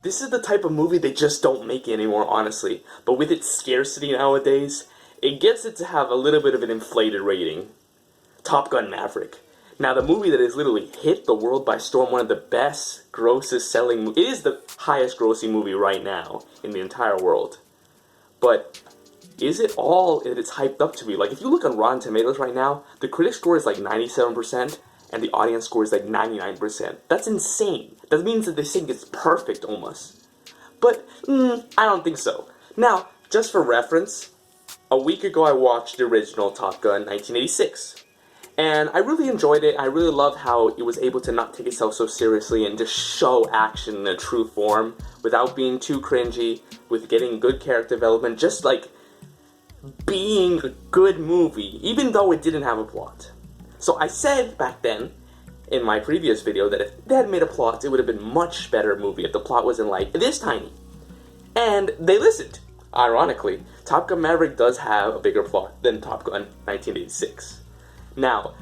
This is the type of movie they just don't make anymore, honestly. But with its scarcity nowadays, it gets it to have a little bit of an inflated rating. Top Gun Maverick. Now, the movie that has literally hit the world by storm, one of the best, grossest selling... It is the highest grossing movie right now in the entire world. But is it all that it's hyped up to be? Like, if you look on Rotten Tomatoes right now, the critic score is like 97%, and the audience score is like 99%. That's insane. That means that they think it's perfect, almost. But, I don't think so. Now, just for reference, a week ago I watched the original Top Gun 1986. And I really enjoyed it. I really loved how it was able to not take itself so seriously and just show action in a true form without being too cringy, with getting good character development, just like being a good movie, even though it didn't have a plot. So I said back then, in my previous video, that if they had made a plot, it would have been a much better movie if the plot wasn't like this tiny. And they listened. Ironically, Top Gun Maverick does have a bigger plot than Top Gun 1986. Now,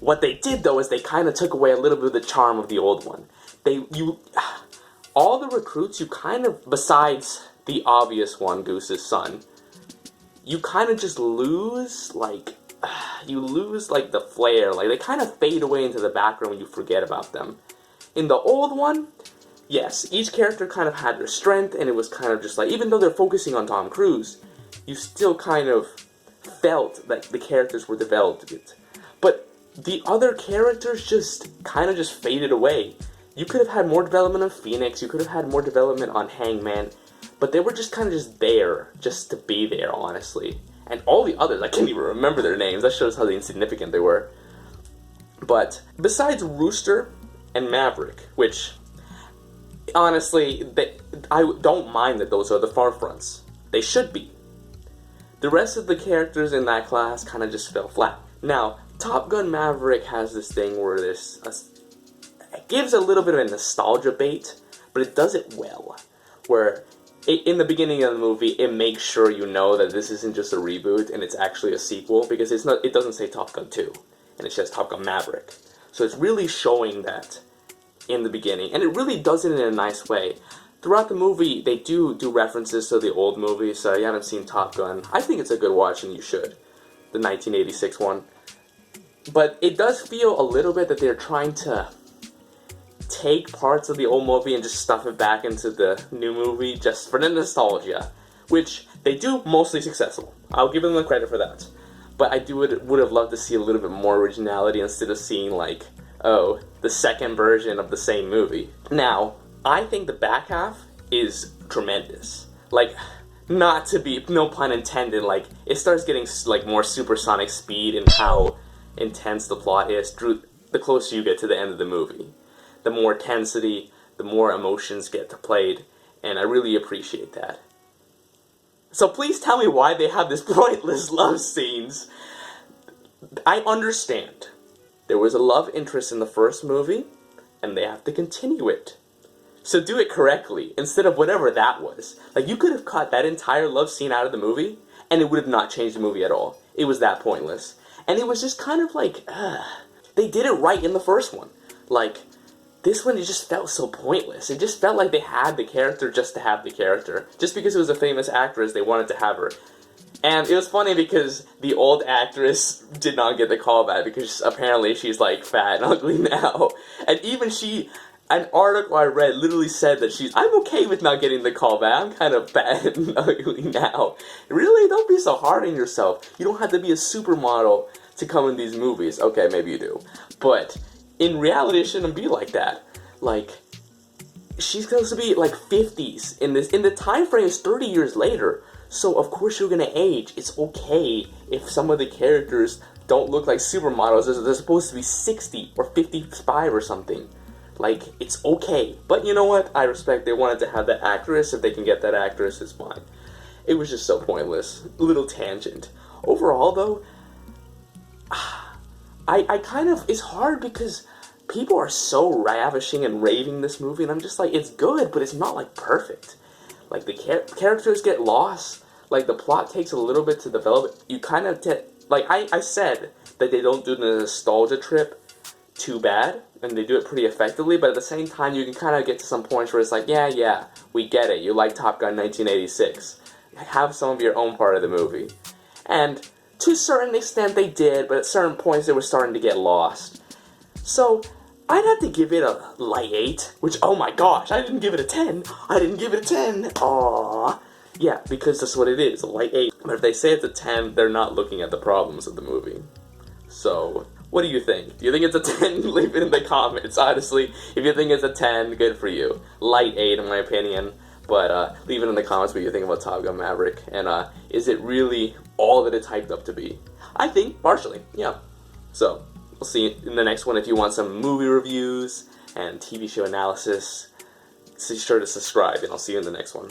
what they did though is they kind of took away a little bit of the charm of the old one. All the recruits, you kind of, besides the obvious one, Goose's son, you kind of just lose, like, the flair. Like, they kind of fade away into the background when you forget about them. In the old one, yes, each character kind of had their strength, and it was kind of just like, even though they're focusing on Tom Cruise, you still kind of felt that the characters were developed a bit. But the other characters just kind of just faded away. You could have had more development on Phoenix, you could have had more development on Hangman, but they were just kind of just there, just to be there, honestly. And all the others, I can't even remember their names. That shows how insignificant they were. But besides Rooster and Maverick, which, honestly, I don't mind that those are the far fronts. They should be. The rest of the characters in that class kind of just fell flat. Now, Top Gun Maverick has this thing where it gives a little bit of a nostalgia bait, but it does it well. Where in the beginning of the movie, it makes sure you know that this isn't just a reboot and it's actually a sequel, because it doesn't say Top Gun 2, and it says Top Gun Maverick. So it's really showing that in the beginning, and it really does it in a nice way. Throughout the movie, they do references to the old movie, so if you haven't seen Top Gun, I think it's a good watch, and you should. The 1986 one. But it does feel a little bit that they're trying to take parts of the old movie and just stuff it back into the new movie just for the nostalgia, which they do mostly successful. I'll give them the credit for that. But I would have loved to see a little bit more originality instead of seeing like, oh, the second version of the same movie. Now, I think the back half is tremendous. Like, not to be, no pun intended, like, it starts getting like more supersonic speed in how intense the plot is the closer you get to the end of the movie. The more intensity, the more emotions get played, and I really appreciate that. So please tell me why they have this pointless love scenes. I understand. There was a love interest in the first movie, and they have to continue it. So do it correctly, instead of whatever that was. Like, you could have cut that entire love scene out of the movie, and it would have not changed the movie at all. It was that pointless. And it was just kind of like, they did it right in the first one. Like, this one, it just felt so pointless. It just felt like they had the character just to have the character. Just because it was a famous actress, they wanted to have her. And it was funny because the old actress did not get the callback because apparently she's like fat and ugly now. And even an article I read literally said that I'm okay with not getting the callback. I'm kind of fat and ugly now. Really, don't be so hard on yourself. You don't have to be a supermodel to come in these movies. Okay, maybe you do. But in reality, it shouldn't be like that. Like, she's supposed to be like 50s in the time frame is 30 years later. So of course you're gonna age. It's okay if some of the characters don't look like supermodels. They're supposed to be 60 or 55 or something. Like, it's okay. But you know what? I respect they wanted to have that actress. If they can get that actress, it's fine. It was just so pointless. Little tangent. Overall, though, I kind of, it's hard because people are so ravishing and raving this movie, and I'm just like, it's good, but it's not, like, perfect. Like, the characters get lost. Like, the plot takes a little bit to develop. You kind of, like, I said that they don't do the nostalgia trip too bad. and they do it pretty effectively, but at the same time, you can kind of get to some points where it's like, yeah, we get it. You like Top Gun 1986. Have some of your own part of the movie. And to a certain extent, they did, but at certain points, they were starting to get lost. So, I'd have to give it a light 8, which, oh my gosh, I didn't give it a 10. I didn't give it a 10. Aww. Yeah, because that's what it is, a light 8. But if they say it's a 10, they're not looking at the problems of the movie. So, what do you think? Do you think it's a 10? Leave it in the comments, honestly. If you think it's a 10, good for you. Light 8, in my opinion. But leave it in the comments what you think about Top Gun Maverick. And is it really all that it's hyped up to be? I think, partially, yeah. So, we'll see you in the next one. If you want some movie reviews and TV show analysis, be sure to subscribe, and I'll see you in the next one.